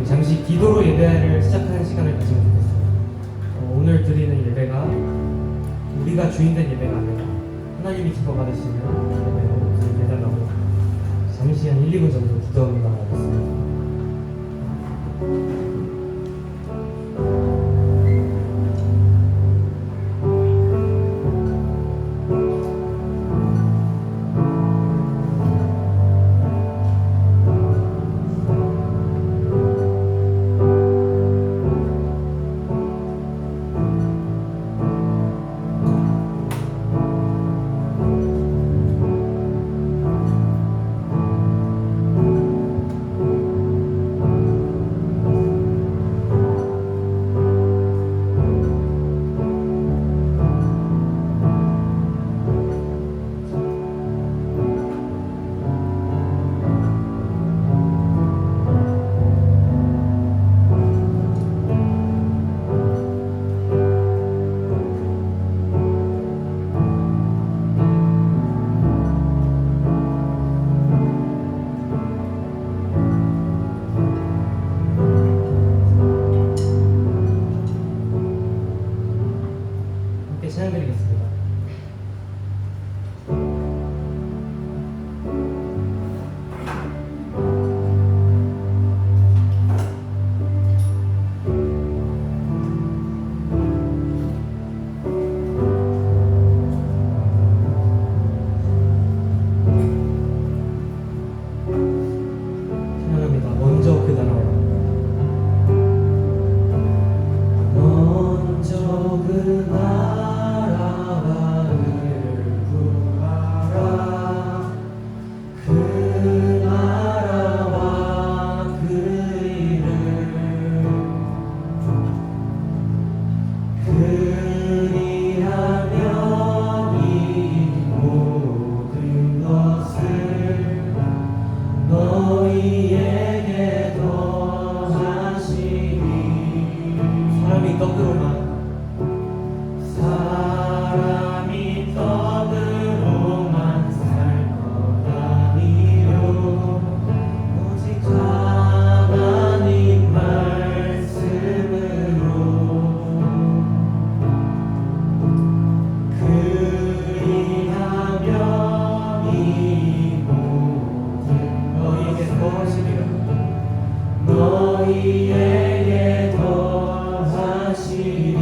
잠시 기도로 예배를 시작하는 시간을 가지면 좋겠습니다. 오늘 드리는 예배가 우리가 주인된 예배가 아니라 하나님이 기뻐받으시는 예배로 드리게 해달라고 잠시 한 1, 2분 정도 기도하는 것 같습니다. 찬양드리겠습니다. 찬양합니다. 먼저 그 나라와 먼저 그 나라와 그 나라와 그 일을 그리하면 이 모든 것을 너희에게 더하시니 사람이 떡으로만 살 것 아니요 오직 하나님 말씀으로 그리하면 이 모든 너희에게 더하시리라 너희에게 더하시리라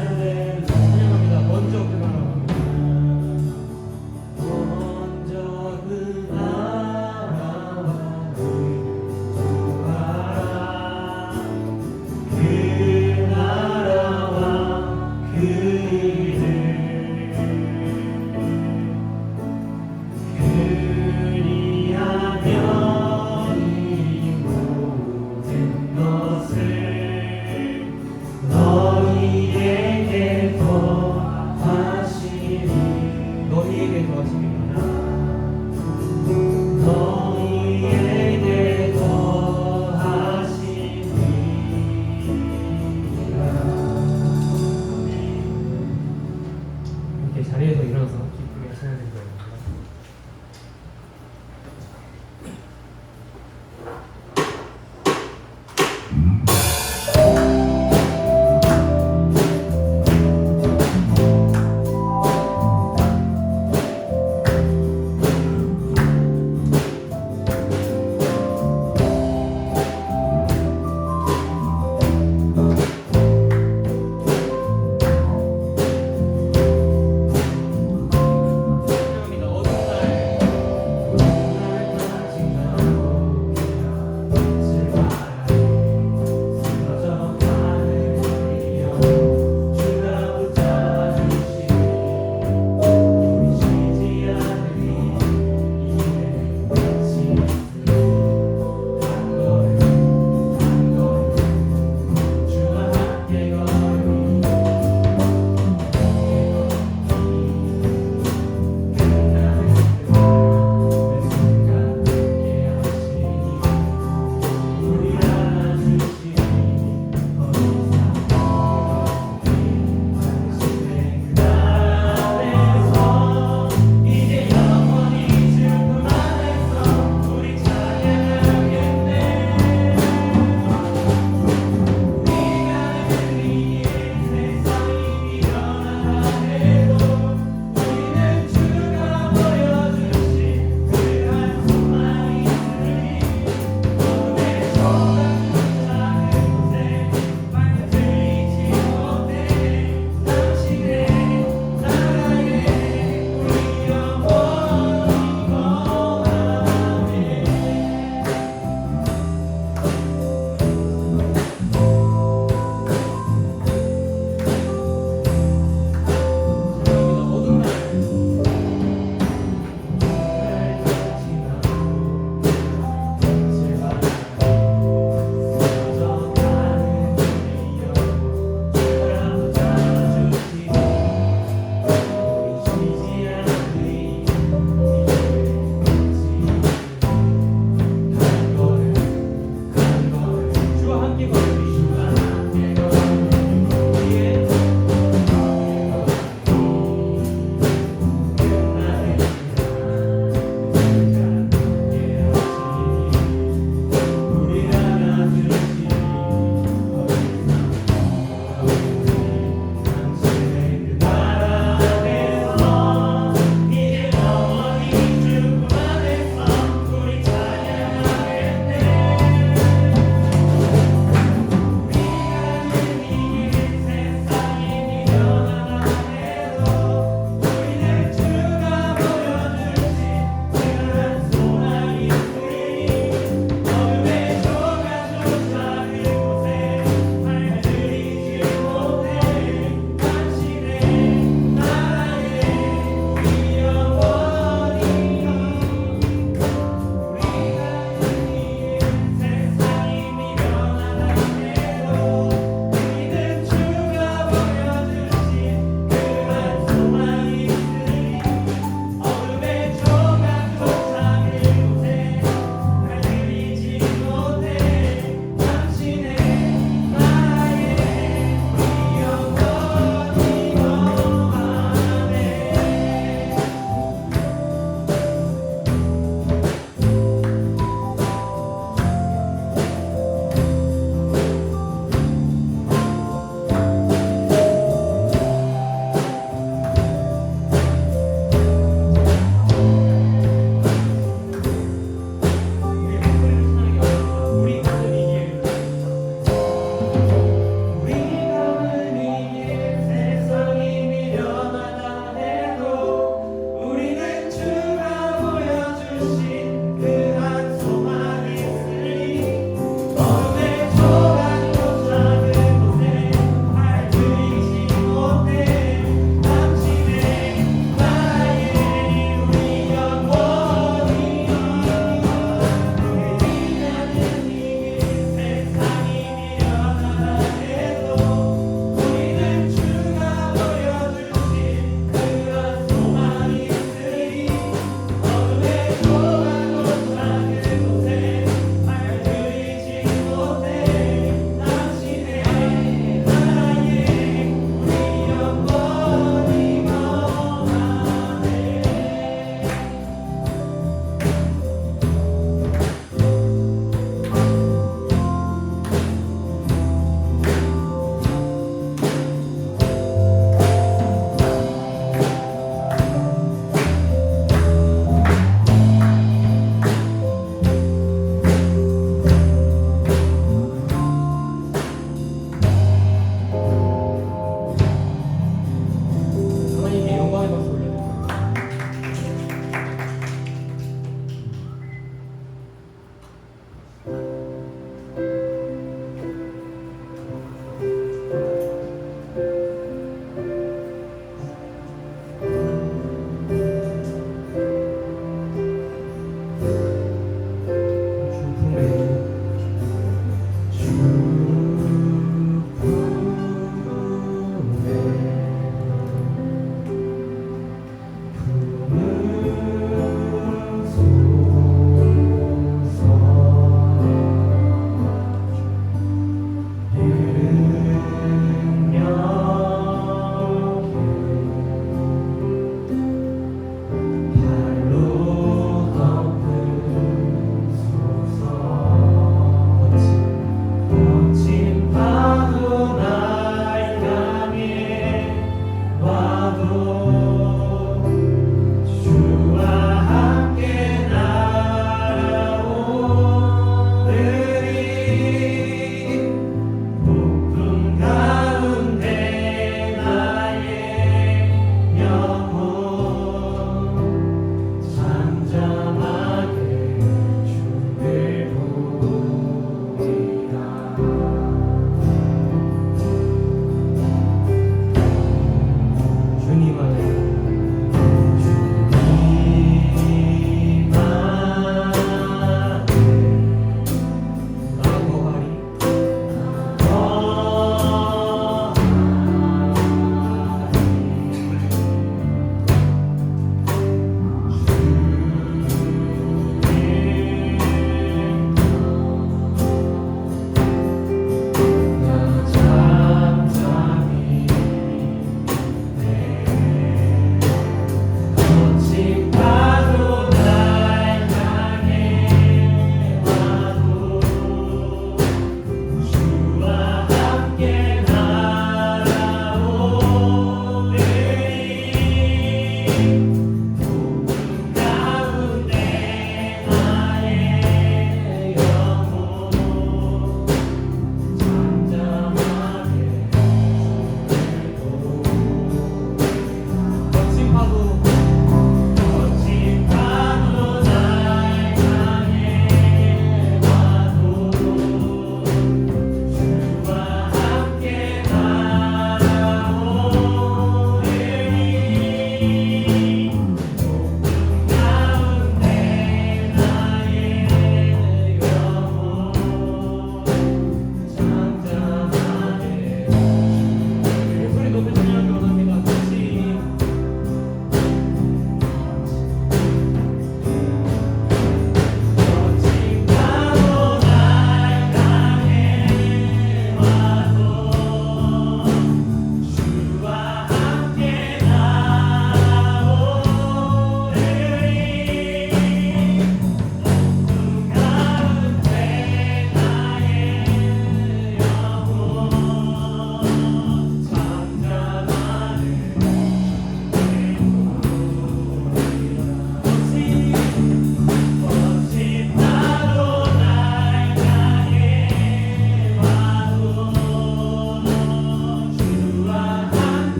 환영합니다. 먼저 그 나라 먼저 그 나라와 그 나라와 그 일을 그리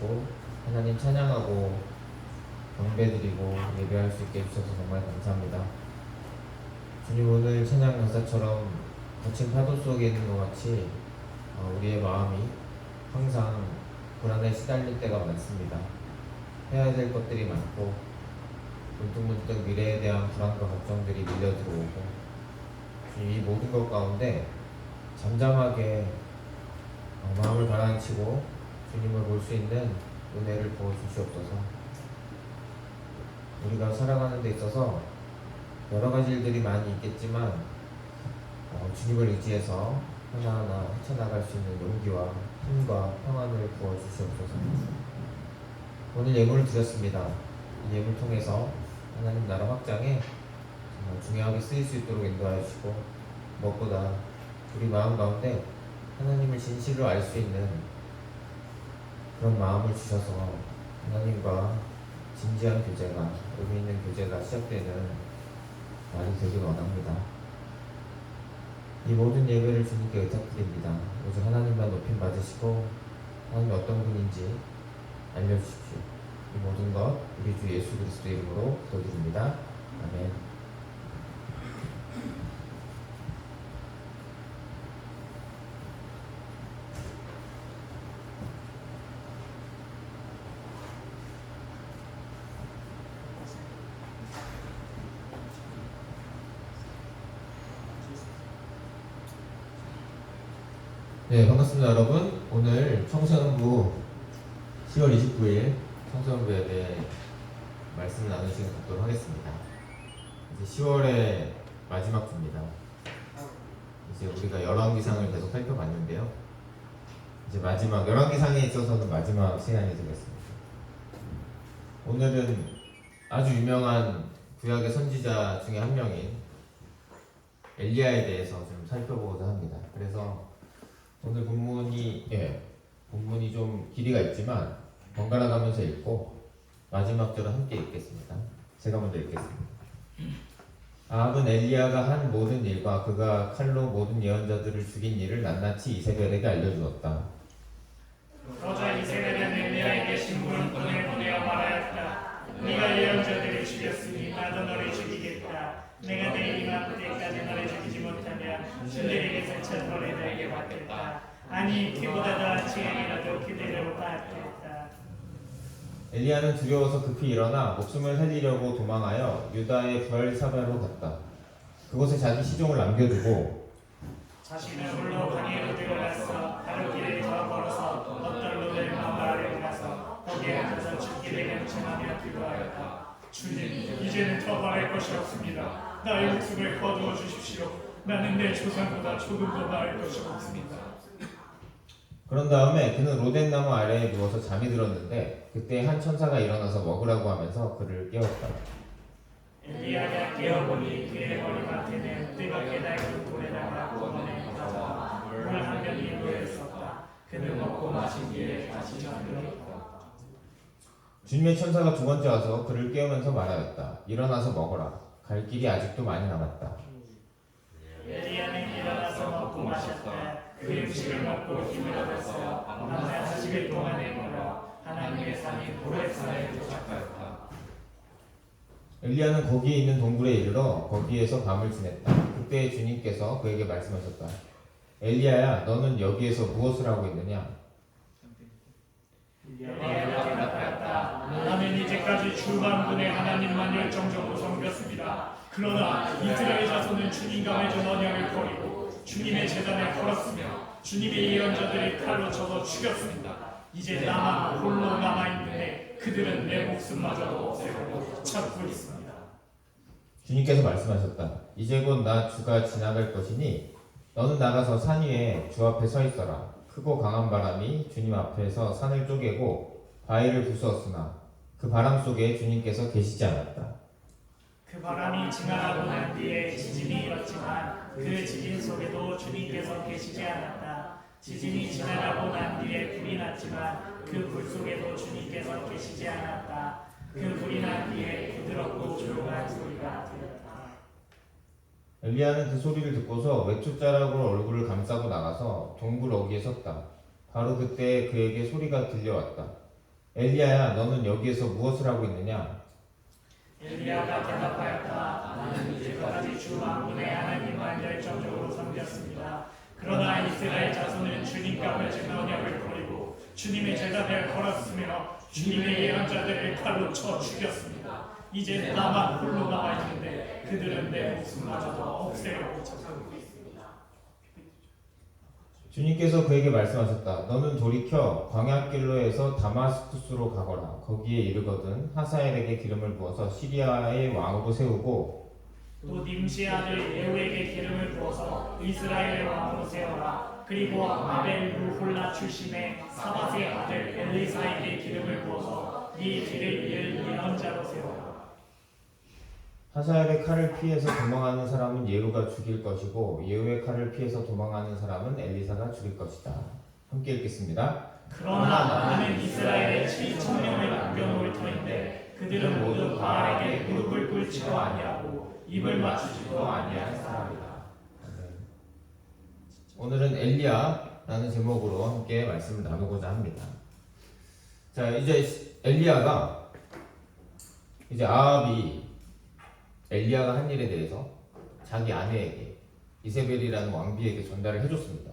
받으시고 하나님 찬양하고 경배드리고 예배할 수 있게 해주셔서 정말 감사합니다. 주님, 오늘 찬양 가사처럼 거친 파도 속에 있는 것 같이 우리의 마음이 항상 불안에 시달릴 때가 많습니다. 해야 될 것들이 많고 문득문득 미래에 대한 불안과 걱정들이 밀려 들어오고, 이 모든 것 가운데 잠잠하게 마음을 가라앉히고 주님을 볼 수 있는 은혜를 부어 주시옵소서. 우리가 살아가는 데 있어서 여러 가지 일들이 많이 있겠지만 주님을 의지해서 하나하나 헤쳐나갈 수 있는 용기와 힘과 평안을 부어 주시옵소서. 오늘 예물을 드렸습니다. 이 예물 통해서 하나님 나라 확장에 정말 중요하게 쓰일 수 있도록 인도하여 주시고, 무엇보다 우리 마음 가운데 하나님을 진실로 알 수 있는 그런 마음을 주셔서 하나님과 진지한 교제가, 의미 있는 교제가 시작되는 날이 되길 원합니다. 이 모든 예배를 주님께 의탁드립니다. 오직 하나님만 높임 받으시고 하나님이 어떤 분인지 알려주십시오. 이 모든 것 우리 주 예수 그리스도 이름으로 기도드립니다. 아멘. 네, 반갑습니다, 여러분. 오늘 청소년부 10월 29일 청소년부 예배 말씀을 나눌 시간 갖도록 하겠습니다. 이제 10월의 마지막 주입니다. 이제 우리가 열왕기상을 계속 살펴봤는데요. 이제 마지막 열왕기상에 있어서는 마지막 시간이 되겠습니다. 오늘은 아주 유명한 구약의 선지자 중에 한 명인 엘리야에 대해서 좀 살펴보고자 합니다. 그래서 오늘 본문이 좀 길이가 있지만 번갈아 가면서 읽고 마지막 절을 함께 읽겠습니다. 제가 먼저 읽겠습니다. 아합은 엘리야가 한 모든 일과 그가 칼로 모든 예언자들을 죽인 일을 낱낱이 이세벨에게 알려주었다. 그러자 이세벨은 엘리야에게 신부를 보내어 말하였다. 네가 예언자들을 죽였으니 나도 너를 죽이겠다. 내가 내일 이맘 때까지 너를 죽이지 못하면 그들에게서 천벌을 달게 받겠다. 아니 그보다 더한 지행이라도 그대로 받겠다. 엘리야는 두려워서 급히 일어나 목숨을 살리려고 도망하여 유다의 부엘사바로 갔다. 그곳에 자기 시종을 남겨두고 자신은 홀로 광야로 들어가서 바로 길을 더 걸어서 어떤 로델 마을에 가서 거기에 앉아서 죽기를 경청하며 기도하였다. 주님, 이제는 더 바랄 것이 없습니다. 나의 목숨을 거두어 주십시오. 나는 내 조상보다 조금 더 나을 것이 없습니다. 그런 다음에 그는 로덴나무 아래에 누워서 잠이 들었는데 그때 한 천사가 일어나서 먹으라고 하면서 그를 깨웠다. 엘리야가 깨어보니 그의 머리맡에는 뜨겁게 달군 돌에다가 구워낸 과자와 물한 병이 놓여 있었다. 그는 먹고 마신 뒤에 다시 잠들었다. 주님의 천사가 두 번째 와서 그를 깨우면서 말하였다. 일어나서 먹어라. 갈 길이 아직도 많이 남았다. 엘리야는 일어나서 먹고 마셨다. 그 음식을 먹고 힘을 얻었어 밤낮 40일 동안에 걸어 하나님의 산인 호렙산에 도착하였다. 엘리야는 거기에 있는 동굴에 이르러 거기에서 밤을 지냈다. 그때 주님께서 그에게 말씀하셨다. 엘리야야, 너는 여기에서 무엇을 하고 있느냐? 엘리야가 대답하였다. 나는 이제까지 주만군의 하나님만 열정적으로 섬겼습니다. 그러나 이스라엘 자손은 주님과 맺은 언약을 버리고 주님의 제단을 걸었으며 주님의 예언자들을 칼로 쳐서 죽였습니다. 이제 나만 홀로 남아있는데 그들은 내 목숨마저도 없애고 찾고 있습니다. 주님께서 말씀하셨다. 이제 곧 나 주가 지나갈 것이니 너는 나가서 산 위에 주 앞에 서 있어라. 크고 강한 바람이 주님 앞에서 산을 쪼개고 바위를 부수었으나 그 바람 속에 주님께서 계시지 않았다. 그 바람이 지나가고 난 뒤에 지진이 일었지만 그 지진 속에도 주님께서 계시지 않았다. 지진이 지나가고 난 뒤에 불이 났지만 그 불 속에도 주님께서 계시지 않았다. 그 불이 난 뒤에 부드럽고 조용한 소리가 들렸다. 엘리야는 그 소리를 듣고서 외투자락으로 얼굴을 감싸고 나가서 동굴 어귀에 섰다. 바로 그때 그에게 소리가 들려왔다. 엘리야야 너는 여기에서 무엇을 하고 있느냐? 엘리야가 대답하였다. 나는 이제까지 주 만군의 하나님만 열정적으로 섬겼습니다. 그러나 이스라엘 자손은 주님과 맺은 언약을 버리고 주님의 제단을 걸었으며 주님의 예언자들을 칼로 쳐 죽였습니다. 이제 나만 홀로 남아 있는데 그들은 내 목숨마저도 없애려고 찾아오고 있습니다. 주님께서 그에게 말씀하셨다. 너는 돌이켜 광야길로에서 다마스쿠스로 가거라. 거기에 이르거든 하사엘에게 기름을 부어서 시리아의 왕으로 세우고 또 님시 아들 예후에게 기름을 부어서 이스라엘의 왕으로 세워라. 그리고 아벨 루홀라 출신의 사밧의 아들 엘리사에게 기름을 부어서 네 뒤를 이을 예언자로 세워라. 하사엘의 칼을 피해서 도망하는 사람은 예후가 죽일 것이고 예후의 칼을 피해서 도망하는 사람은 엘리사가 죽일 것이다. 함께 읽겠습니다. 그러나 나는 이스라엘의 7,000명을 남겨놓을 터인데 그들은 모두 바알에게 무릎을 꿇지도 아니하고 입을 맞추지도 아니할 사람이다. 오늘은 엘리야라는 제목으로 함께 말씀을 나누고자 합니다. 자, 이제 엘리야가 이제 아합이 엘리야가 한 일에 대해서 자기 아내에게 이세벨이라는 왕비에게 전달을 해줬습니다.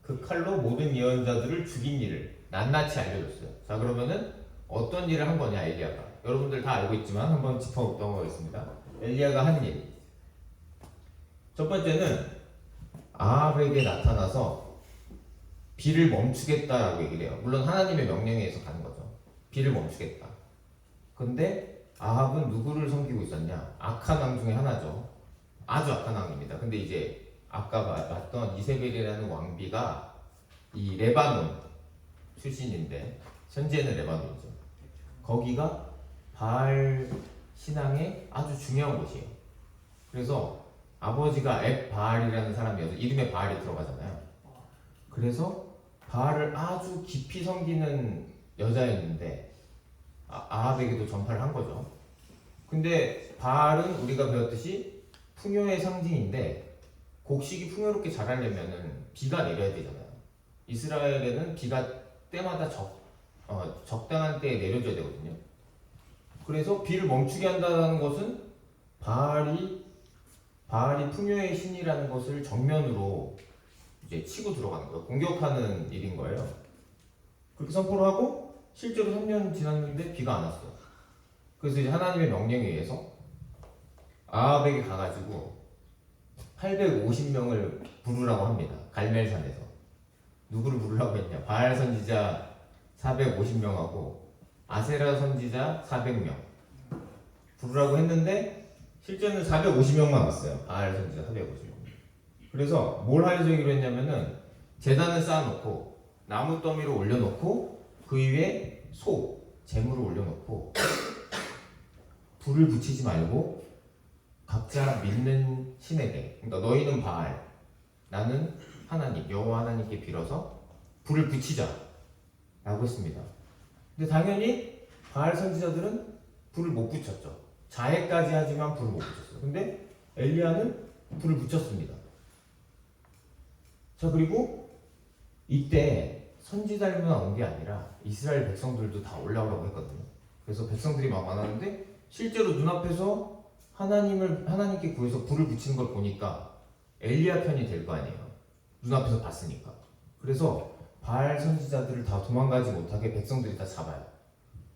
그 칼로 모든 예언자들을 죽인 일을 낱낱이 알려줬어요. 자, 그러면은 어떤 일을 한 거냐 엘리야가? 여러분들 다 알고 있지만 한번 짚어 넘어가겠습니다. 엘리야가 한 일. 첫 번째는 아합에게 나타나서 비를 멈추겠다라고 얘기를 해요. 물론 하나님의 명령에 의해서 가는 거죠. 비를 멈추겠다. 근데 아합은 누구를 섬기고 있었냐? 악한 왕 중에 하나죠. 아주 악한 왕입니다. 근데 이제 아까 봤던 이세벨이라는 왕비가 이 레바논 출신인데 현재는 레바논이죠. 거기가 바알 신앙의 아주 중요한 곳이에요. 그래서 아버지가 앱바알이라는 사람이어서 이름에 바알이 들어가잖아요. 그래서 바알을 아주 깊이 섬기는 여자였는데 아합에게도 전파를 한 거죠. 근데 바알은 우리가 배웠듯이 풍요의 상징인데 곡식이 풍요롭게 자라려면은 비가 내려야 되잖아요. 이스라엘에는 비가 때마다 적당한 때에 내려줘야 되거든요. 그래서 비를 멈추게 한다는 것은 바알이 풍요의 신이라는 것을 정면으로 이제 치고 들어가는 거예요. 공격하는 일인 거예요. 그렇게 선포를 하고 실제로 3년 지났는데 비가 안 왔어요. 그래서 이제 하나님의 명령에 의해서 아합에게 가가지고 850명을 부르라고 합니다. 갈멜산에서. 누구를 부르라고 했냐? 바알 선지자 450명하고 아세라 선지자 400명 부르라고 했는데 실제는 450명만 왔어요. 바알 선지자 450명. 그래서 뭘 하려고 했냐면은 제단을 쌓아놓고 나무 더미를 올려놓고 그 위에 재물을 올려놓고 불을 붙이지 말고 각자 믿는 신에게, 그러니까 너희는 바알, 나는 하나님, 여호와 하나님께 빌어서 불을 붙이자 라고 했습니다. 근데 당연히 바알 선지자들은 불을 못 붙였죠. 자해까지 하지만 불을 못 붙였어요. 근데 엘리야는 불을 붙였습니다. 자, 그리고 이때 선지자들만 온 게 아니라 이스라엘 백성들도 다 올라오라고 했거든요. 그래서 백성들이 막 많았는데 실제로 눈앞에서 하나님께 구해서 불을 붙이는 걸 보니까 엘리야 편이 될 거 아니에요. 눈앞에서 봤으니까. 그래서 바알 선지자들을 다 도망가지 못하게 백성들이 다 잡아요.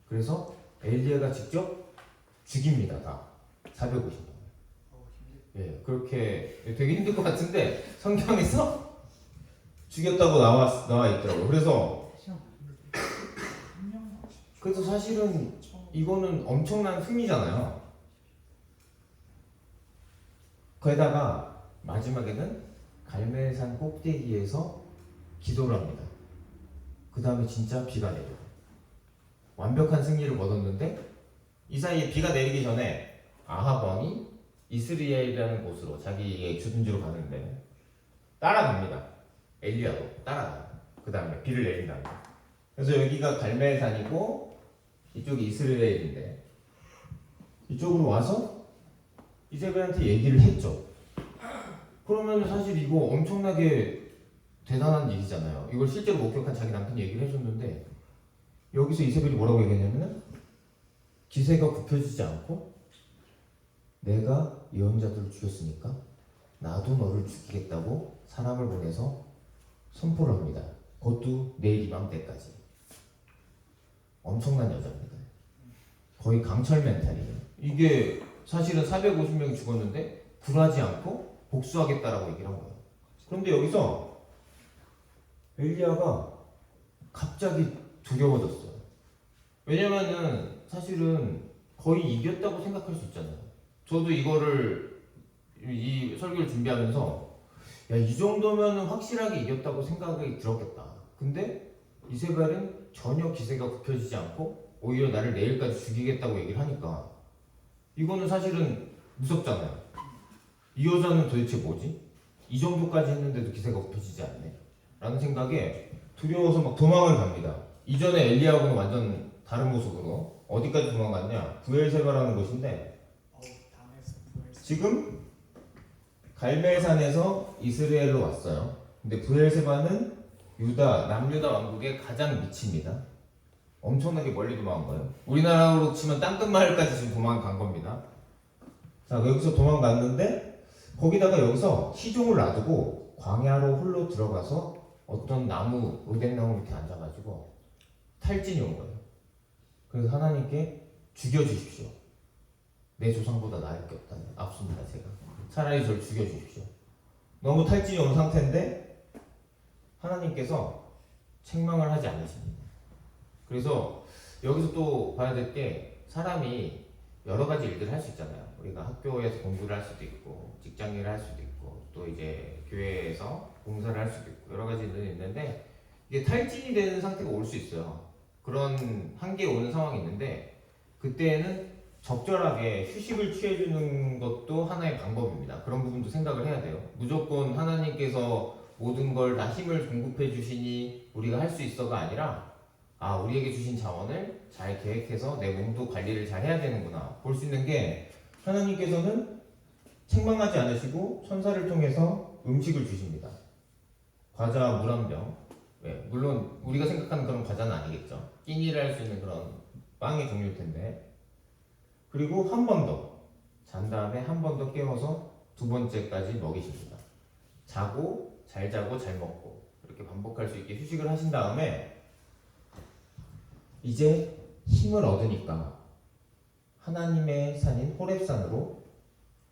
그래서 엘리야가 직접 죽입니다. 다 450명. 예, 그렇게 되게 힘들 것 같은데 성경에서 죽였다고 나와 있더라고요. 그래서 사실은 이거는 엄청난 승리잖아요. 거기다가 마지막에는 갈멜산 꼭대기에서 기도를 합니다. 그 다음에 진짜 비가 내려요. 완벽한 승리를 거뒀는데 이 사이에 비가 내리기 전에 아합 왕이 이스라엘이라는 곳으로 자기의 주둔지로 가는데 따라갑니다. 엘리야도 따라가요. 그 다음에 비를 내린답니다. 그래서 여기가 갈멜산이고 이쪽이 이스라엘인데 이쪽으로 와서 이세벨한테 얘기를 했죠. 그러면 사실 이거 엄청나게 대단한 일이잖아요. 이걸 실제로 목격한 자기 남편이 얘기를 해줬는데 여기서 이세벨이 뭐라고 얘기했냐면은 기세가 굽혀지지 않고 내가 예언자들을 죽였으니까 나도 너를 죽이겠다고 사람을 보내서 선포를 합니다. 그것도 내일 이맘때까지. 엄청난 여자입니다. 거의 강철 멘탈이에요. 이게 사실은 450명이 죽었는데 굴하지 않고 복수하겠다라고 얘기를 한 거예요. 그런데 여기서 엘리야가 갑자기 두려워졌어요. 왜냐면은 사실은 거의 이겼다고 생각할 수 있잖아요. 저도 이거를 이 설교를 준비하면서 야, 이 정도면 확실하게 이겼다고 생각이 들었겠다. 근데 이세벨은 전혀 기세가 굽혀지지 않고 오히려 나를 내일까지 죽이겠다고 얘기를 하니까 이거는 사실은 무섭잖아요. 이 여자는 도대체 뭐지? 이 정도까지 했는데도 기세가 굽혀지지 않네 라는 생각에 두려워서 막 도망을 갑니다. 이전에 엘리야하고는 완전 다른 모습으로 어디까지 도망갔냐? 부엘세바라는 곳인데 지금 갈멜산에서 이스라엘로 왔어요. 근데 부엘세바는 유다, 남유다 왕국의 가장 밑입니다. 엄청나게 멀리 도망간 거예요. 우리나라로 치면 땅끝마을까지 지금 도망간 겁니다. 자, 여기서 도망갔는데 거기다가 여기서 시종을 놔두고 광야로 홀로 들어가서 어떤 나무, 의백나무 밑에 앉아가지고 탈진이 온 거예요. 그래서 하나님께 죽여주십시오. 내 조상보다 나을 게 없다. 앞섭니다, 제가. 차라리 저를 죽여주십시오. 너무 탈진이 온 상태인데 하나님께서 책망을 하지 않으십니다. 그래서 여기서 또 봐야 될 게 사람이 여러 가지 일들을 할 수 있잖아요. 우리가 학교에서 공부를 할 수도 있고 직장일을 할 수도 있고 또 이제 교회에서 봉사를 할 수도 있고 여러 가지 일들이 있는데 이게 탈진이 되는 상태가 올 수 있어요. 그런 한계에 오는 상황이 있는데 그때는 적절하게 휴식을 취해주는 것도 하나의 방법입니다. 그런 부분도 생각을 해야 돼요. 무조건 하나님께서 모든 걸 다 힘을 공급해 주시니 우리가 할 수 있어가 아니라 우리에게 주신 자원을 잘 계획해서 내 몸도 관리를 잘 해야 되는구나 볼 수 있는 게 하나님께서는 책망하지 않으시고 천사를 통해서 음식을 주십니다. 과자 물 한 병. 물론 우리가 생각하는 그런 과자는 아니겠죠. 끼니를 할 수 있는 그런 빵의 종류일 텐데 그리고 한 번 더 잔 다음에 한 번 더 깨워서 두 번째까지 먹이십니다. 자고 잘 먹고 이렇게 반복할 수 있게 휴식을 하신 다음에 이제 힘을 얻으니까 하나님의 산인 호렙산으로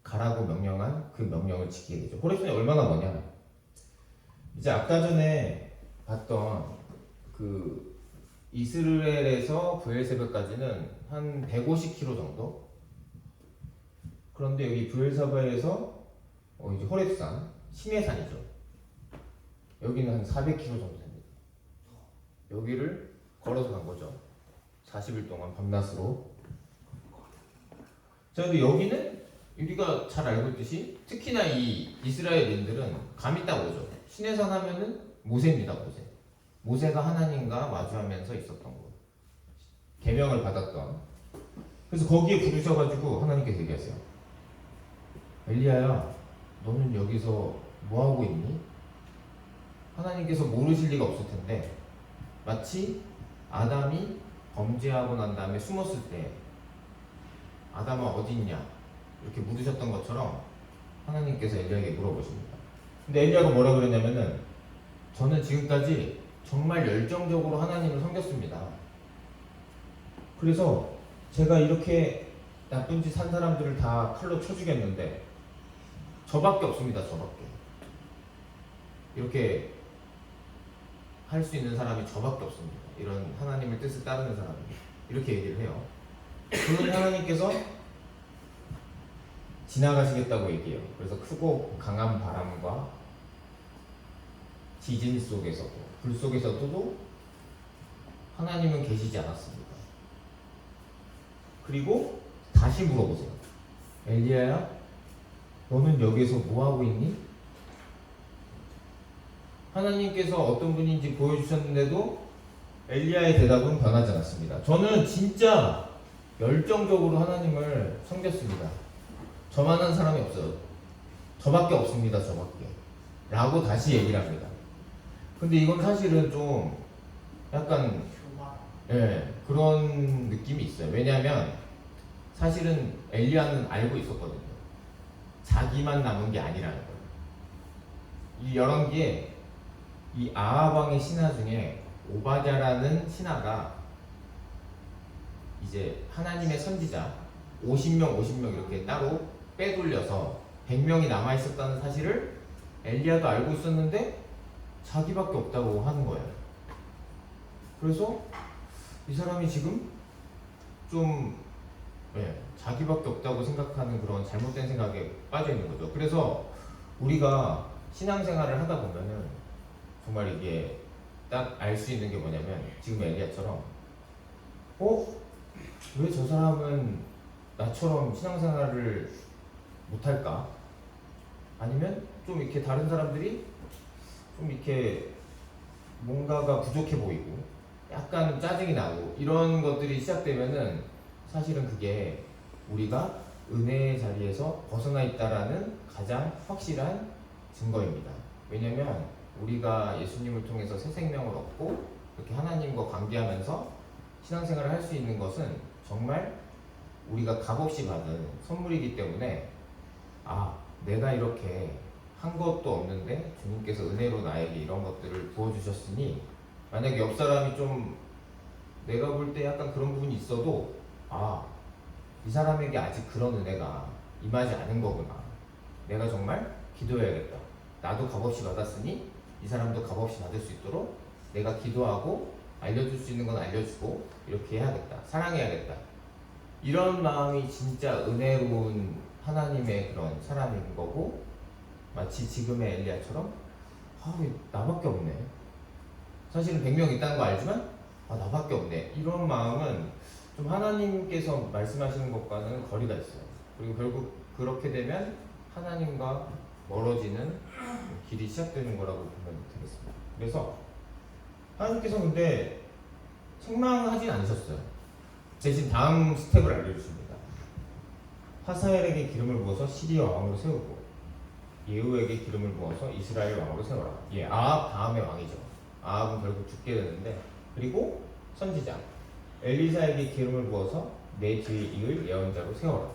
가라고 명령한 그 명령을 지키게 되죠. 호렙산이 얼마나 머냐? 이제 아까 전에 봤던 그 이스라엘에서 브엘세바까지는 한 150km 정도. 그런데 여기 브엘세바에서 이제 호렙산 시내산이죠. 여기는 한 400km 정도 됩니다. 여기를 걸어서 간 거죠. 40일 동안 밤낮으로. 자, 근데 여기는 우리가 잘 알고 있듯이 특히나 이 이스라엘인들은 감이 딱 오죠. 시내산 하면은 모세입니다, 모세. 모세가 하나님과 마주하면서 있었던 거. 계명을 받았던. 그래서 거기에 부르셔가지고 하나님께서 얘기하세요. 엘리야야, 너는 여기서 뭐 하고 있니? 하나님께서 모르실 리가 없을 텐데 마치 아담이 범죄하고 난 다음에 숨었을 때 아담아 어디 있냐 이렇게 물으셨던 것처럼 하나님께서 엘리야에게 물어보십니다. 근데 엘리야가 뭐라 그랬냐면은 저는 지금까지 정말 열정적으로 하나님을 섬겼습니다. 그래서 제가 이렇게 나쁜 짓 한 사람들을 다 칼로 쳐 죽였는데 저밖에 없습니다. 저밖에. 이렇게 할 수 있는 사람이 저밖에 없습니다. 이런 하나님의 뜻을 따르는 사람이 이렇게 얘기를 해요. 그러니 하나님께서 지나가시겠다고 얘기해요. 그래서 크고 강한 바람과 지진 속에서도 불 속에서도 하나님은 계시지 않았습니다. 그리고 다시 물어보세요. 엘리야야, 너는 여기서 뭐 하고 있니? 하나님께서 어떤 분인지 보여주셨는데도 엘리야의 대답은 변하지 않았습니다. 저는 진짜 열정적으로 하나님을 섬겼습니다. 저만한 사람이 없어요. 저밖에 없습니다. 저밖에. 라고 다시 얘기를 합니다. 근데 이건 사실은 좀 약간 예, 그런 느낌이 있어요. 왜냐하면 사실은 엘리야는 알고 있었거든요. 자기만 남은 게 아니라는 거예요. 이 열왕기에 이 아합 왕의 신하 중에 오바댜라는 신하가 이제 하나님의 선지자 50명 이렇게 따로 빼돌려서 100명이 남아 있었다는 사실을 엘리야도 알고 있었는데 자기밖에 없다고 하는 거예요. 그래서 이 사람이 지금 좀 자기밖에 없다고 생각하는 그런 잘못된 생각에 빠져 있는 거죠. 그래서 우리가 신앙생활을 하다 보면은 정말 이게 딱 알 수 있는 게 뭐냐면 지금 엘리야처럼 왜 저 사람은 나처럼 신앙생활을 못할까? 아니면 좀 이렇게 다른 사람들이 좀 이렇게 뭔가가 부족해 보이고 약간 짜증이 나고 이런 것들이 시작되면은 사실은 그게 우리가 은혜의 자리에서 벗어나 있다라는 가장 확실한 증거입니다. 왜냐면 우리가 예수님을 통해서 새 생명을 얻고 이렇게 하나님과 관계하면서 신앙생활을 할 수 있는 것은 정말 우리가 값없이 받은 선물이기 때문에 내가 이렇게 한 것도 없는데 주님께서 은혜로 나에게 이런 것들을 부어주셨으니 만약에 옆 사람이 좀 내가 볼 때 약간 그런 부분이 있어도 이 사람에게 아직 그런 은혜가 임하지 않은 거구나. 내가 정말 기도해야겠다. 나도 값없이 받았으니 이 사람도 값없이 받을 수 있도록 내가 기도하고 알려줄 수 있는 건 알려주고 이렇게 해야겠다. 사랑해야겠다. 이런 마음이 진짜 은혜로운 하나님의 그런 사람인 거고 마치 지금의 엘리야처럼 나밖에 없네. 사실은 100명 있다는 거 알지만 나밖에 없네. 이런 마음은 좀 하나님께서 말씀하시는 것과는 거리가 있어요. 그리고 결국 그렇게 되면 하나님과 멀어지는 길이 시작되는 거라고 보면 되겠습니다. 그래서 하나님께서 근데 책망하진 않으셨어요. 대신 다음 스텝을 알려주십니다. 하사엘에게 기름을 부어서 시리아 왕으로 세우고 예후에게 기름을 부어서 이스라엘 왕으로 세워라. 아합 다음의 왕이죠. 아합은 결국 죽게 되는데 그리고 선지자 엘리사에게 기름을 부어서 내 뒤에 이을 예언자로 세워라.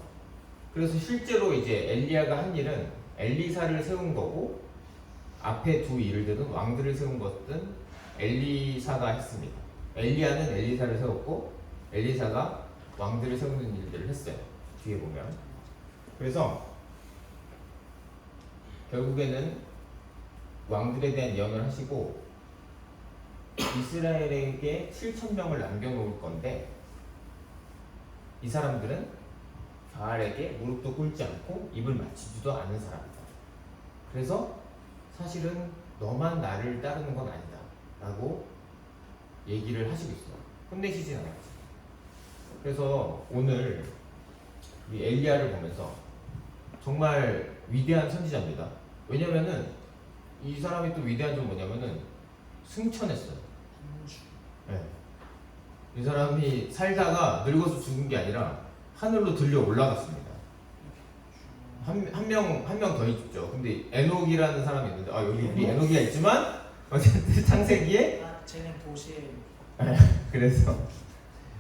그래서 실제로 이제 엘리야가 한 일은 엘리사를 세운 거고 앞에 두 일을 되든 왕들을 세운 것든 엘리사가 했습니다. 엘리야는 엘리사를 세웠고 엘리사가 왕들을 세우는 일들을 했어요. 뒤에 보면. 그래서 결국에는 왕들에 대한 예언을 하시고 이스라엘에게 7,000명을 남겨놓을 건데 이 사람들은 바알에게 무릎도 꿇지 않고 입을 맞추지도 않은 사람이다. 그래서 사실은 너만 나를 따르는 건 아니다 라고 얘기를 하시고 있어요. 혼내시진 않았지. 그래서 오늘 우리 엘리야를 보면서 정말 위대한 선지자입니다. 왜냐면은 이 사람이 또 위대한 점 뭐냐면은 승천했어요. 이 사람이 살다가 늙어서 죽은 게 아니라 하늘로 들려 올라갔습니다. 한 명 더 있죠. 근데 에녹이라는 사람이 있는데 여기 우리 에녹이가 있지만 어쨌든 창세기에 쟤는 보시에 그래서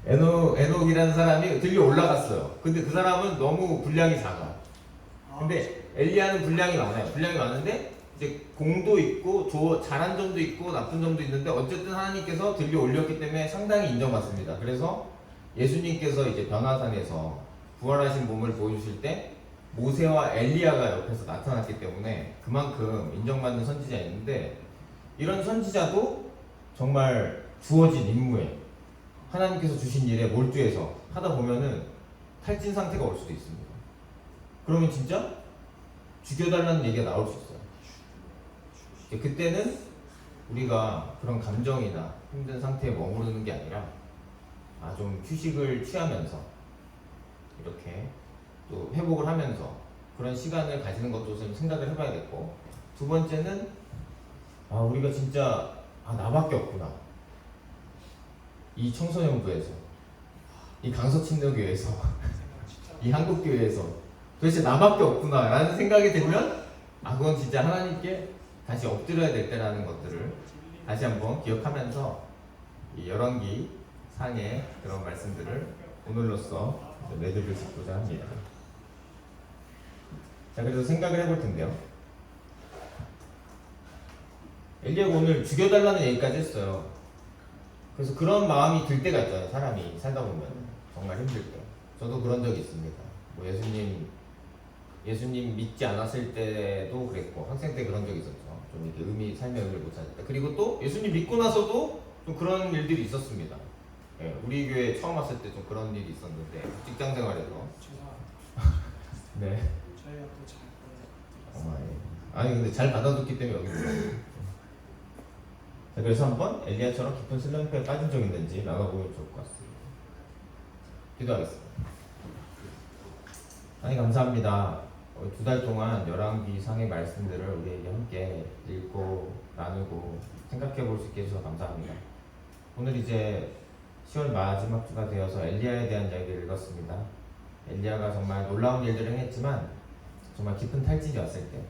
에녹이라는 사람이 들려 올라갔어요. 근데 그 사람은 너무 분량이 작아. 근데 엘리야는 분량이 많아요. 분량이 많은데 이제 공도 있고 잘한 점도 있고 나쁜 점도 있는데 어쨌든 하나님께서 들려 올렸기 때문에 상당히 인정받습니다. 그래서 예수님께서 이제 변화산에서 부활하신 몸을 보여주실 때 모세와 엘리야가 옆에서 나타났기 때문에 그만큼 인정받는 선지자였는데 이런 선지자도 정말 주어진 임무에 하나님께서 주신 일에 몰두해서 하다 보면은 탈진 상태가 올 수도 있습니다. 그러면 진짜 죽여달라는 얘기가 나올 수 있어요. 그때는 우리가 그런 감정이나 힘든 상태에 머무르는 게 아니라 좀 휴식을 취하면서 이렇게 또 회복을 하면서 그런 시간을 가지는 것도 좀 생각을 해봐야겠고, 두 번째는 우리가 진짜 나밖에 없구나. 이 청소년부에서, 이 강서침례교회에서, 이 한국교회에서 도대체 나밖에 없구나 라는 생각이 들면 그건 진짜 하나님께 다시 엎드려야 될 때라는 것들을 다시 한번 기억하면서 이 열왕기 상의 그런 말씀들을 오늘로써 매듭을 짓고자 합니다. 자, 그래서 생각을 해볼 텐데요. 엘리야가 오늘 죽여달라는 얘기까지 했어요. 그래서 그런 마음이 들 때가 있잖아요. 사람이 살다 보면 정말 힘들 때. 저도 그런 적이 있습니다. 뭐 예수님 믿지 않았을 때도 그랬고 학생 때 그런 적이 있었죠. 좀 이렇게 삶의 의미를 못 찾을 때. 그리고 또 예수님 믿고 나서도 좀 그런 일들이 있었습니다. 예, 우리 교회 처음 왔을 때 좀 그런 일이 있었는데 직장 생활에서. 네. 저희가 또잘 아니 근데 잘 받아줬기 때문에 여기 있는 거예요. 자, 그래서 한번 엘리야처럼 깊은 슬럼프에 빠진 적 있는지 나가보면 좋을 것 같습니다. 기도하겠습니다. 하나님 감사합니다. 2달 동안 열왕기상의 말씀들을 우리에게 함께 읽고 나누고 생각해 볼 수 있게 해주셔서 감사합니다. 오늘 이제 10월 마지막 주가 되어서 엘리야에 대한 이야기를 읽었습니다. 엘리야가 정말 놀라운 일들을 행했지만 정말 깊은 탈진이 왔을 때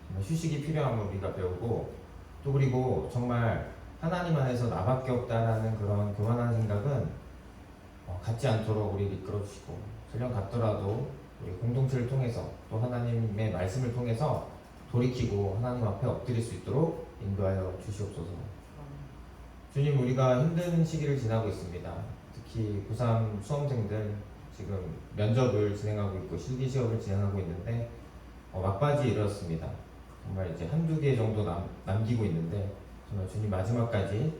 정말 휴식이 필요함을 우리가 배우고 또 그리고 정말 하나님 안에서 나밖에 없다라는 그런 교만한 생각은 갖지 않도록 우리를 이끌어 주시고 설령 갖더라도 우리 공동체를 통해서 또 하나님의 말씀을 통해서 돌이키고 하나님 앞에 엎드릴 수 있도록 인도하여 주시옵소서. 주님, 우리가 힘든 시기를 지나고 있습니다. 특히 고3 수험생들 지금 면접을 진행하고 있고 실기 시험을 진행하고 있는데 막바지에 이르렀습니다. 정말 이제 한두 개 정도 남기고 있는데 정말 주님 마지막까지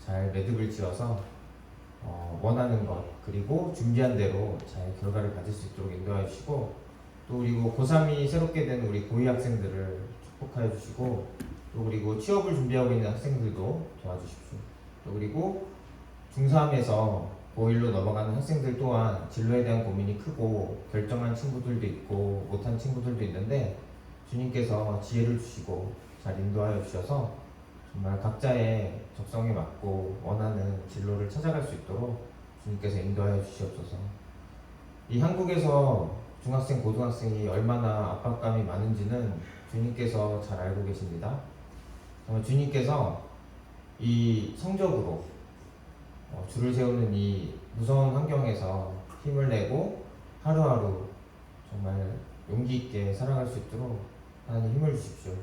잘 매듭을 지어서 원하는 것 그리고 준비한 대로 잘 결과를 가질 수 있도록 인도해 주시고 또 그리고 고3이 새롭게 된 우리 고2 학생들을 축복하여 주시고 또 그리고 취업을 준비하고 있는 학생들도 도와주십시오. 또 그리고 중3에서 고1로 넘어가는 학생들 또한 진로에 대한 고민이 크고 결정한 친구들도 있고 못한 친구들도 있는데 주님께서 지혜를 주시고 잘 인도하여 주셔서 정말 각자의 적성에 맞고 원하는 진로를 찾아갈 수 있도록 주님께서 인도하여 주시옵소서. 이 한국에서 중학생, 고등학생이 얼마나 압박감이 많은지는 주님께서 잘 알고 계십니다. 정말 주님께서 이 성적으로 줄을 세우는 이 무서운 환경에서 힘을 내고 하루하루 정말 용기 있게 살아갈 수 있도록 하나님 힘을 주십시오.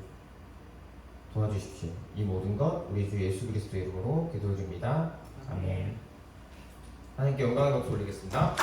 도와주십시오. 이 모든 것 우리 주 예수 그리스도의 이름으로 기도드립니다. 아멘. 하나님께 영광의 박수 올리겠습니다.